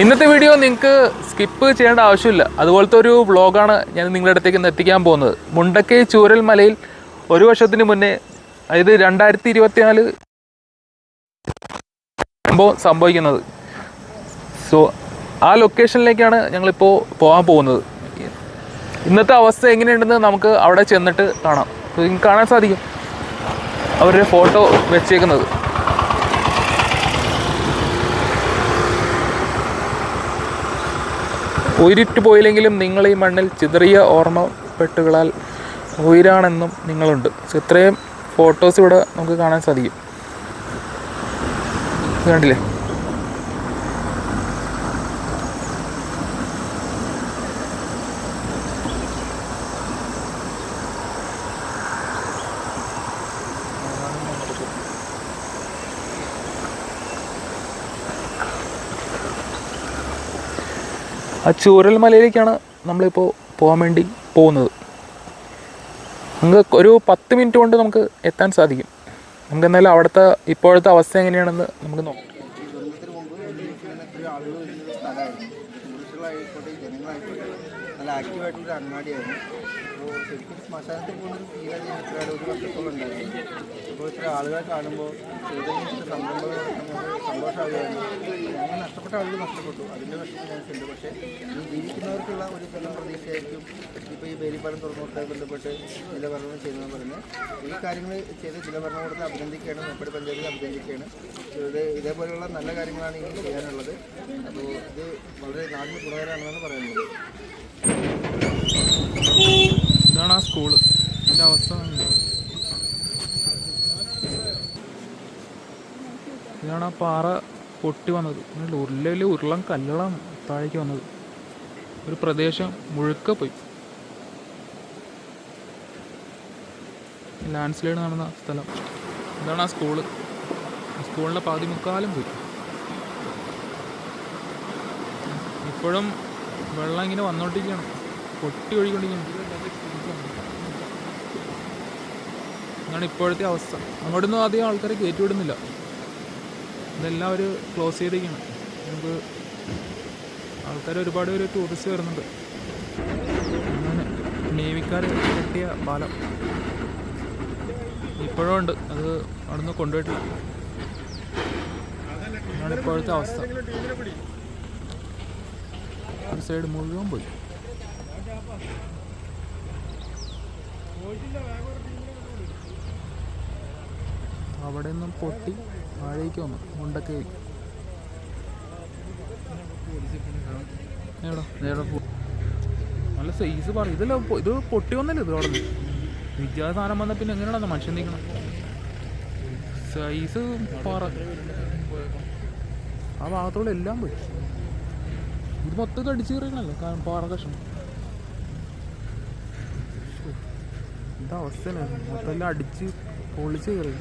ഇന്നത്തെ വീഡിയോ നിങ്ങൾക്ക് സ്കിപ്പ് ചെയ്യേണ്ട ആവശ്യമില്ല. അതുപോലത്തെ ഒരു വ്ളോഗാണ് ഞാൻ നിങ്ങളുടെ അടുത്തേക്ക് ഇന്ന് എത്തിക്കാൻ പോകുന്നത്. മുണ്ടക്കൈ ചൂരൽ മലയിൽ ഒരു വർഷത്തിന് മുന്നേ, അതായത് 2024 സംഭവിക്കുന്നത്. സോ ആ ലൊക്കേഷനിലേക്കാണ് ഞങ്ങളിപ്പോൾ പോകാൻ പോകുന്നത്. ഇന്നത്തെ അവസ്ഥ എങ്ങനെയുണ്ടെന്ന് നമുക്ക് അവിടെ ചെന്നിട്ട് കാണാം. നിങ്ങൾക്ക് കാണാൻ സാധിക്കും അവരുടെ ഫോട്ടോ വെച്ചേക്കുന്നത്. ഉയരിട്ട് പോയില്ലെങ്കിലും നിങ്ങൾ ഈ മണ്ണിൽ ചിതറിയ ഓർമ്മപ്പെട്ടുകളാൽ ഉയരാണെന്നും നിങ്ങളുണ്ട്. ഇത്രയും ഫോട്ടോസ് ഇവിടെ നമുക്ക് കാണാൻ സാധിക്കും. കണ്ടില്ലേ? ആ ചൂരൽ മലയിലേക്കാണ് നമ്മളിപ്പോൾ പോകാൻ വേണ്ടി പോകുന്നത്. നമുക്ക് ഒരു 10 മിനിറ്റ് കൊണ്ട് നമുക്ക് എത്താൻ സാധിക്കും. നമുക്ക് എന്തായാലും അവിടുത്തെ ഇപ്പോഴത്തെ അവസ്ഥ എങ്ങനെയാണെന്ന് നമുക്ക് നോക്കാം. നല്ല ആക്റ്റീവായിട്ടുള്ളൊരു അങ്ങാടിയായിരുന്നു. അപ്പോൾ ശരിക്കും ശ്മശാനത്തിൽ പോകുന്നൊരു ഫീലാണ് ഞങ്ങൾക്ക് ഒരു വർഷത്തോളം ഉണ്ടായിരുന്നു. അപ്പോൾ ഇത്ര ആളുകളെ കാണുമ്പോൾ ചെയ്തതിനൊക്കെ സന്തോഷമാകുകയായിരുന്നു. ഞങ്ങൾ നഷ്ടപ്പെട്ട ആളുകൾ നഷ്ടപ്പെട്ടു, അതിൻ്റെ വിഷമം ഞങ്ങൾക്കുണ്ട്. പക്ഷേ ഈ ജീവിക്കുന്നവർക്കുള്ള ഒരു നല്ല പ്രതീക്ഷയായിരിക്കും ഇപ്പോൾ ഈ ബേരിപ്പാലം തുറന്നുകൊടുത്തതുമായി ബന്ധപ്പെട്ട് ജില്ലാ ഭരണകൂടം ചെയ്യുന്നതെന്ന് പറയുന്നത്. ഈ കാര്യങ്ങൾ ചെയ്ത് ജില്ലാ ഭരണകൂടത്തെ അഭിനന്ദിക്കുകയാണ്, മേപ്പാടി പഞ്ചായത്തിനെ അഭിനന്ദിക്കുകയാണ്. ഇതേപോലെയുള്ള നല്ല കാര്യങ്ങളാണ് ഇനി ചെയ്യാനുള്ളത്. അപ്പോൾ ഇത് വളരെ നാടിന് ഗുണകരമാണെന്നാണ് പറയുന്നത്. ഇതാണ് ആ സ്കൂള്. ഇതിൻ്റെ അവസ്ഥ ഇതാണ് ആ പാറ പൊട്ടി വന്നത്. ഉരുളം കല്ലുകളാണ് താഴേക്ക് വന്നത്. ഒരു പ്രദേശം മുഴുക്ക പോയി. ലാൻഡ് സ്ലൈഡ് നടന്ന സ്ഥലം ഇതാണ് ആ സ്കൂള്. സ്കൂളിൻ്റെ പകുതി മുക്കാലും പോയി. ഇപ്പോഴും വെള്ളം ഇങ്ങനെ വന്നോണ്ടിരിക്കുകയാണ്, പൊട്ടി ഒഴുകിക്കൊണ്ടിരിക്കുകയാണ്. ഇതാണ് ഇപ്പോഴത്തെ അവസ്ഥ. അങ്ങോട്ടൊന്നും അധികം ആൾക്കാരെ കയറ്റി വിടുന്നില്ല. ഇതെല്ലാം അവർ ക്ലോസ് ചെയ്തിരിക്കുകയാണ്. നമുക്ക് ആൾക്കാർ ഒരുപാട് പേര് ടൂറിസ്റ്റ് വരുന്നുണ്ട്. അങ്ങനെ നേവിക്കാർ കെട്ടിയ പാലം ഇപ്പോഴും ഉണ്ട്, അത് അവിടുന്ന് കൊണ്ടുപോയിട്ടില്ല. ഇതാണ് ഇപ്പോഴത്തെ അവസ്ഥ. ഒരു സൈഡ് മുഴുവൻ പോയി. അവിടെ നിന്നും പൊട്ടി താഴേക്ക് വന്നു മുണ്ടക്കൈ. നല്ല സൈസ് പറ. ഇത് പൊട്ടി വന്നല്ലേ ഇത്? അവിടെ നിന്ന് വിദ്യാഭ്യാസ സാധനം വന്നാൽ പിന്നെ എങ്ങനെയാണെന്ന് മനുഷ്യൻ നീക്കണം. സൈസ് പാറ ആ ഭാഗത്തോടെ എല്ലാം പോയി. ഇത് മൊത്തം അടിച്ചു കയറിയണല്ലോ പാറ കഷ്ണം. എന്താ അവസ്ഥയാണ്? മൊത്തം എല്ലാം അടിച്ച് പൊളിച്ച് കയറി.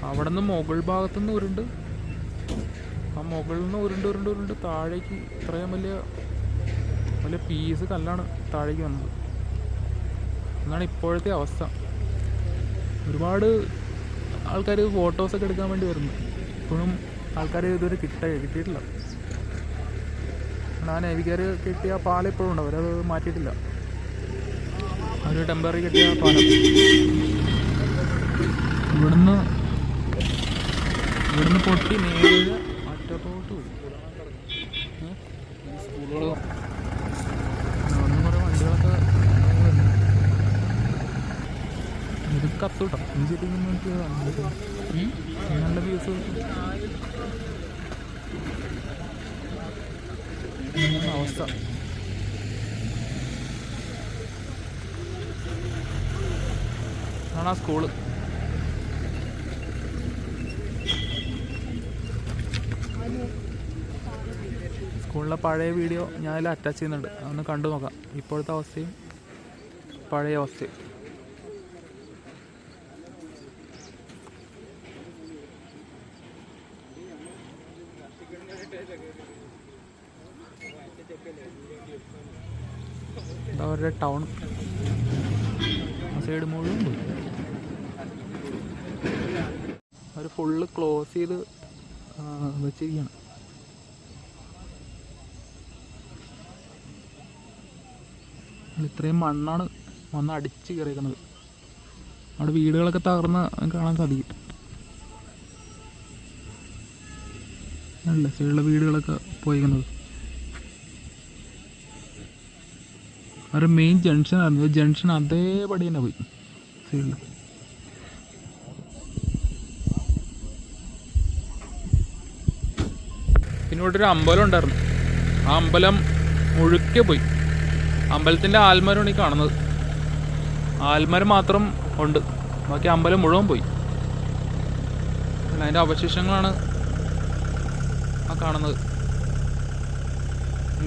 അവിടെ നിന്ന് മുകൾ ഭാഗത്തുനിന്ന് ഉരുണ്ട്, ആ മുകളിൽ നിന്ന് ഉരുണ്ട് താഴേക്ക് ഇത്രയും വലിയ പീസ് കല്ലാണ് താഴേക്ക് വന്നത്. എന്നാണ് ഇപ്പോഴത്തെ അവസ്ഥ. ഒരുപാട് ആൾക്കാർ ഫോട്ടോസൊക്കെ എടുക്കാൻ വേണ്ടി വരുന്നു. ഇപ്പോഴും ആൾക്കാർ ഇതുവരെ കിട്ടിയിട്ടില്ല. ആ നേവിക്കാർ കെട്ടിയ പാലം ഇപ്പോഴും ഉണ്ട്, അവരത് മാറ്റിയിട്ടില്ല. അവർ ടെമ്പററി കെട്ടിയ പാലം ഇവിടുന്ന് പൊട്ടി നേരെ അറ്റത്തോട്ട് പോയി. സ്കൂളുകൾ അന്ന് കുറേ വണ്ടികളൊക്കെ ഇത് കത്തൂട്ടോ. നല്ല വ്യൂസ് അവസ്ഥ. ആണ് ആ സ്കൂള്. സ്കൂളിലെ പഴയ വീഡിയോ ഞാനതിൽ അറ്റാച്ച് ചെയ്യുന്നുണ്ട്, അതൊന്ന് കണ്ടു നോക്കാം. ഇപ്പോഴത്തെ അവസ്ഥയും പഴയ അവസ്ഥയും. അവരുടെ ടൗൺ ആ സൈഡ് മുഴുവൻ പോയി. അവർ ഫുള്ള് ക്ലോസ് ചെയ്ത് വെച്ചിരിക്കുകയാണ്. ഇത്രയും മണ്ണാണ് വന്ന് അടിച്ച് കയറിയിരിക്കുന്നത്. അവിടെ വീടുകളൊക്കെ തകർന്ന് കാണാൻ സാധിക്കും. അല്ല സൈഡിലെ വീടുകളൊക്കെ പോയിരിക്കുന്നത്. ഒരു മെയിൻ ജംഗ്ഷൻ ആയിരുന്നു. ജംഗ്ഷൻ അതേപടി തന്നെ പോയി സൈഡിൽ. പിന്നെ ഇവിടെ ഒരു അമ്പലം ഉണ്ടായിരുന്നു. ആ അമ്പലം മുഴുക്കെ പോയി. അമ്പലത്തിൻ്റെ ആൽമരമാണ് ഈ കാണുന്നത്. ആൽമരം മാത്രം ഉണ്ട്, ബാക്കി അമ്പലം മുഴുവൻ പോയി. അതിൻ്റെ അവശേഷങ്ങളാണ് ആ കാണുന്നത്.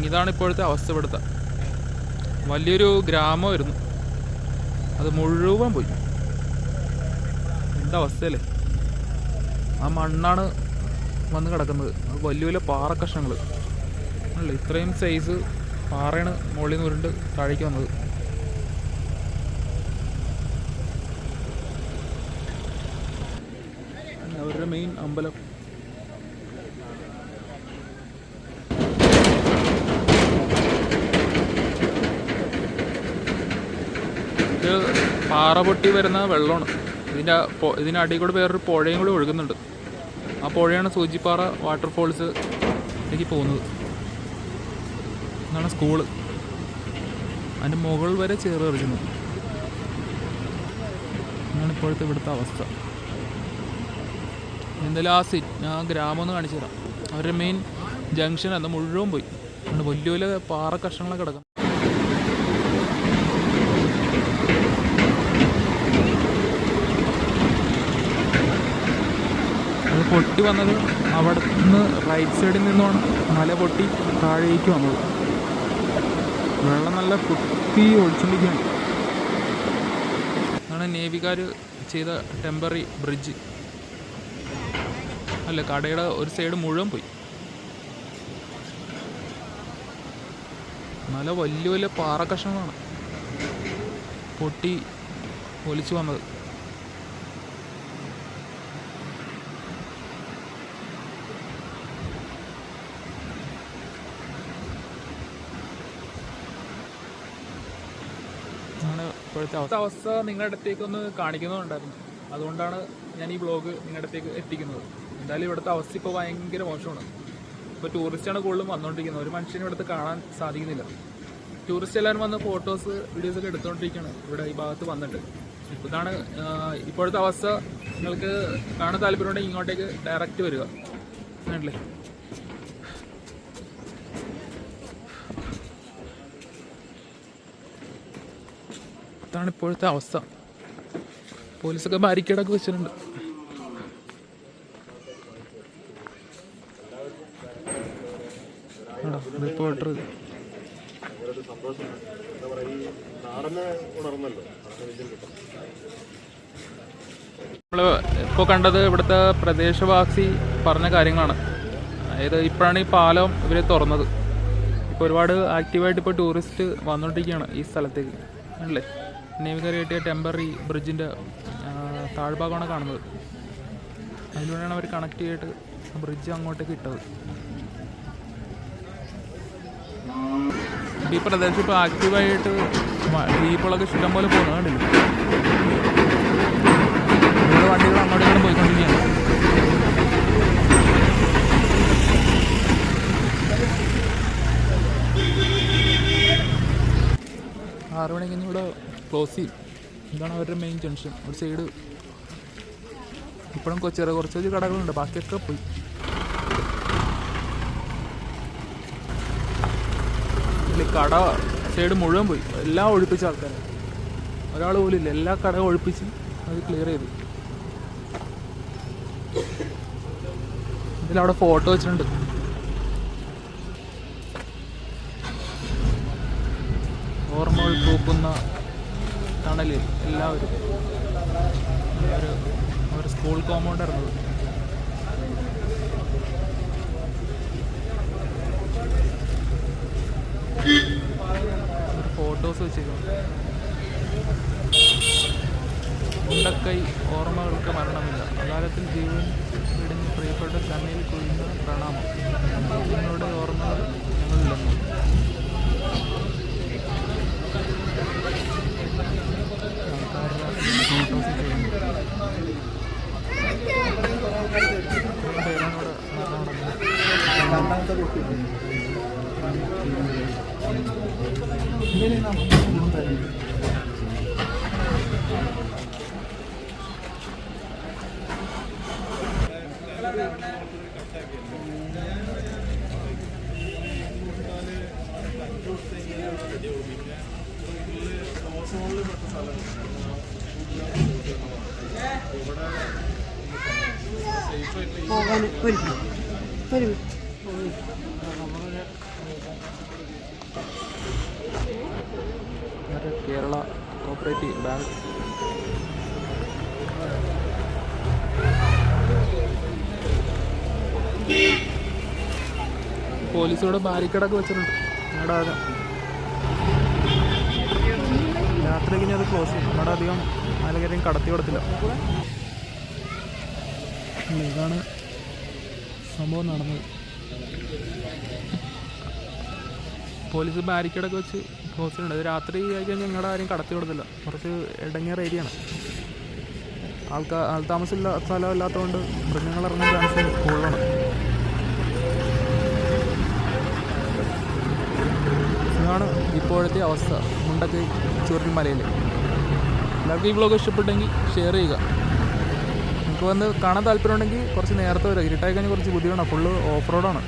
ഇതാണ് ഇപ്പോഴത്തെ അവസ്ഥ. ഇവിടുത്തെ വലിയൊരു ഗ്രാമമായിരുന്നു, അത് മുഴുവൻ പോയി. എന്താവസ്ഥയല്ലേ. ആ മണ്ണാണ് വന്ന് കിടക്കുന്നത്. അത് വലിയ വലിയ പാറക്കഷ്ണങ്ങൾ അല്ല, ഇത്രയും സൈസ് പാറയാണ് മുകളിൽ നിന്ന് ഉരുണ്ട് താഴേക്ക് വന്നത്. അവരുടെ മെയിൻ അമ്പലം. ഇത് പാറ പൊട്ടി വരുന്ന വെള്ളമാണ്. ഇതിൻ്റെ അടിയിൽ കൂടെ വേറൊരു പുഴയും കൂടി ഒഴുകുന്നുണ്ട്. ആ പുഴയാണ് സൂചിപ്പാറ വാട്ടർഫോൾസിലേക്ക് പോകുന്നത്. ഇതാണ് സ്കൂള്. അതിൻ്റെ മുകൾ വരെ ചേറ് എറിയുന്നു. ഇതാണ് ഇപ്പോഴത്തെ ഇവിടുത്തെ അവസ്ഥ. എന്തായാലും ആ ഗ്രാമം ഒന്ന് കാണിച്ചു തരാം. അവരുടെ മെയിൻ ജംഗ്ഷൻ അത് മുഴുവൻ പോയി. അതുകൊണ്ട് വലിയ വലിയ പാറ കഷ്ണങ്ങളൊക്കെ കിടക്കും. അത് പൊട്ടി വന്നത് അവിടെ നിന്ന് റൈറ്റ് സൈഡിൽ നിന്നാണ് മല പൊട്ടി താഴേക്ക് വന്നത്. വെള്ളം നല്ല കുത്തി ഒഴിച്ചുകൊണ്ടിരിക്കുകയാണ്. അതാണ് നേവിക്കാർ ചെയ്ത ടെമ്പററി ബ്രിഡ്ജ്. അല്ല, കടയുടെ ഒരു സൈഡ് മുഴുവൻ പോയി. നല്ല വലിയ വലിയ പാറക്കഷ്ണങ്ങളാണ് പൊട്ടി ഒലിച്ചു വന്നത്. ആണ് ഇപ്പോഴത്തെ അവസ്ഥ. നിങ്ങളുടെ അടുത്തേക്കൊന്ന് കാണിക്കുന്നുണ്ടായിരുന്നു. അതുകൊണ്ടാണ് ഞാൻ ഈ വ്ളോഗ് നിങ്ങളുടെ അടുത്തേക്ക് എത്തിക്കുന്നത്. എന്തായാലും ഇവിടുത്തെ അവസ്ഥ ഇപ്പോൾ ഭയങ്കര മോശമാണ്. ഇപ്പോൾ ടൂറിസ്റ്റാണ് കൂടുതലും വന്നുകൊണ്ടിരിക്കുന്നത്. ഒരു മനുഷ്യനും ഇവിടുത്തെ കാണാൻ സാധിക്കുന്നില്ല. ടൂറിസ്റ്റ് എല്ലാവരും വന്ന് ഫോട്ടോസ് വീഡിയോസൊക്കെ എടുത്തുകൊണ്ടിരിക്കുകയാണ് ഇവിടെ ഈ ഭാഗത്ത് വന്നിട്ട്. ഇപ്പോൾ ഇതാണ് ഇപ്പോഴത്തെ അവസ്ഥ. നിങ്ങൾക്ക് കാണാൻ താല്പര്യമുണ്ടെങ്കിൽ ഇങ്ങോട്ടേക്ക് ഡയറക്റ്റ് വരിക. അല്ലേ, ഇതാണ് ഇപ്പോഴത്തെ അവസ്ഥ. പോലീസൊക്കെ ബാരിക്കേഡൊക്കെ വെച്ചിട്ടുണ്ട്. റിപ്പോർട്ടർ നമ്മൾ ഇപ്പോൾ കണ്ടത് ഇവിടുത്തെ പ്രദേശവാസി പറഞ്ഞ കാര്യങ്ങളാണ്. അതായത് ഇപ്പോഴാണ് ഈ പാലം ഇവർ തുറന്നത്. ഇപ്പോൾ ഒരുപാട് ആക്റ്റീവായിട്ട് ഇപ്പോൾ ടൂറിസ്റ്റ് വന്നുകൊണ്ടിരിക്കുകയാണ് ഈ സ്ഥലത്തേക്ക്. അല്ലേ, നേവിക്കാർ കിട്ടിയ ടെമ്പററി ബ്രിഡ്ജിൻ്റെ താഴ്ഭാഗമാണ് കാണുന്നത്. അതിലൂടെയാണ് അവർ കണക്ട് ചെയ്തിട്ട് ബ്രിഡ്ജ് അങ്ങോട്ടേക്ക് ഇട്ടത്. ഈ പ്രദേശം ഇപ്പോൾ ആക്റ്റീവായിട്ട് ജീപ്പുകളൊക്കെ ഇഷ്ടം പോലെ പോകുന്നത് കണ്ടില്ല. ഇവിടെ വണ്ടികൾ അങ്ങോട്ടേക്കാണ് പോയിക്കൊണ്ടിരിക്കുകയാണ്. 6 മണിക്ക് ഇവിടെ ക്ലോസ് ചെയ്യും. ഇതാണ് അവരുടെ മെയിൻ ജംഗ്ഷൻ. ഒരു സൈഡ് ഇപ്പോഴും കുറച്ച് കടകളുണ്ട്, ബാക്കിയൊക്കെ പോയി. കട സൈഡ് മുഴുവൻ പോയി. എല്ലാം ഒഴിപ്പിച്ച ആൾക്കാർ, ഒരാൾ പോലും ഇല്ല. എല്ലാ കടയും ഒഴിപ്പിച്ച് അത് ക്ലിയർ ചെയ്തു. ഇതിലവിടെ ഫോട്ടോ വെച്ചിട്ടുണ്ട്. ഓർമ്മകൾ പൂക്കുന്ന ടണലിൽ എല്ലാവരും ഒരു സ്കൂൾ കോമ്പൗണ്ട് ഇറങ്ങുന്നത്. ഒരു ഫോട്ടോസ് വെച്ചേക്കുന്നു. ഉണ്ടക്കൈ ഓർമ്മകൾക്ക് മരണമില്ല, അകാലത്തിൽ ജീവൻ വെടിഞ്ഞ് പ്രിയപ്പെട്ട കണ്ണിൽ കുഴിഞ്ഞ പ്രണാമം, നിങ്ങളുടെ ഓർമ്മകൾ ഞങ്ങളില്ലെന്ന്. രണ്ടാമത്തെ കുട്ടി പോകാൻ വരും കേരള കോപ്പറേറ്റീവ് ബാങ്ക്. പോലീസിവിടെ ബാരിക്കേഡൊക്കെ വെച്ചിട്ടുണ്ട്. ഞങ്ങളുടെ ആകെ രാത്രിക്ക് ഇനി അത് ക്ലോസ് ചെയ്യും. നമ്മുടെ അധികം ആരെങ്കിലും കടത്തി കൊടുത്തില്ല. ഇതാണ് സംഭവം നടന്നത്. പോലീസ് ബാരിക്കേഡൊക്കെ വെച്ച് ക്ലോസ് ചെയ്യുന്നുണ്ട്. അത് രാത്രി ആയി കഴിഞ്ഞാൽ ഞങ്ങളുടെ ആരെയും കടത്തി കൊടുത്തില്ല. കുറച്ച് ഇടങ്ങേറ ഏരിയയാണ്. ആൾ താമസമില്ല സ്ഥലമില്ലാത്തതുകൊണ്ട് മൃഗങ്ങൾ ഇറങ്ങാൻ ചാൻസ് കൂടുതലാണ്. ഇതാണ് ഇപ്പോഴത്തെ അവസ്ഥ മുണ്ടക്കൈ ചുരുളിമലയിൽ. എല്ലാവർക്കും ഈ വ്ളോഗ് ഇഷ്ടപ്പെട്ടെങ്കിൽ ഷെയർ ചെയ്യുക. നിങ്ങൾക്ക് വന്ന് കാണാൻ താല്പര്യമുണ്ടെങ്കിൽ കുറച്ച് നേരത്തെ വരിക. ഇരുട്ടായി കഴിഞ്ഞാൽ കുറച്ച് ബുദ്ധിമുട്ടാണ്. ഫുള്ള് ഓഫ് റോഡാണ്.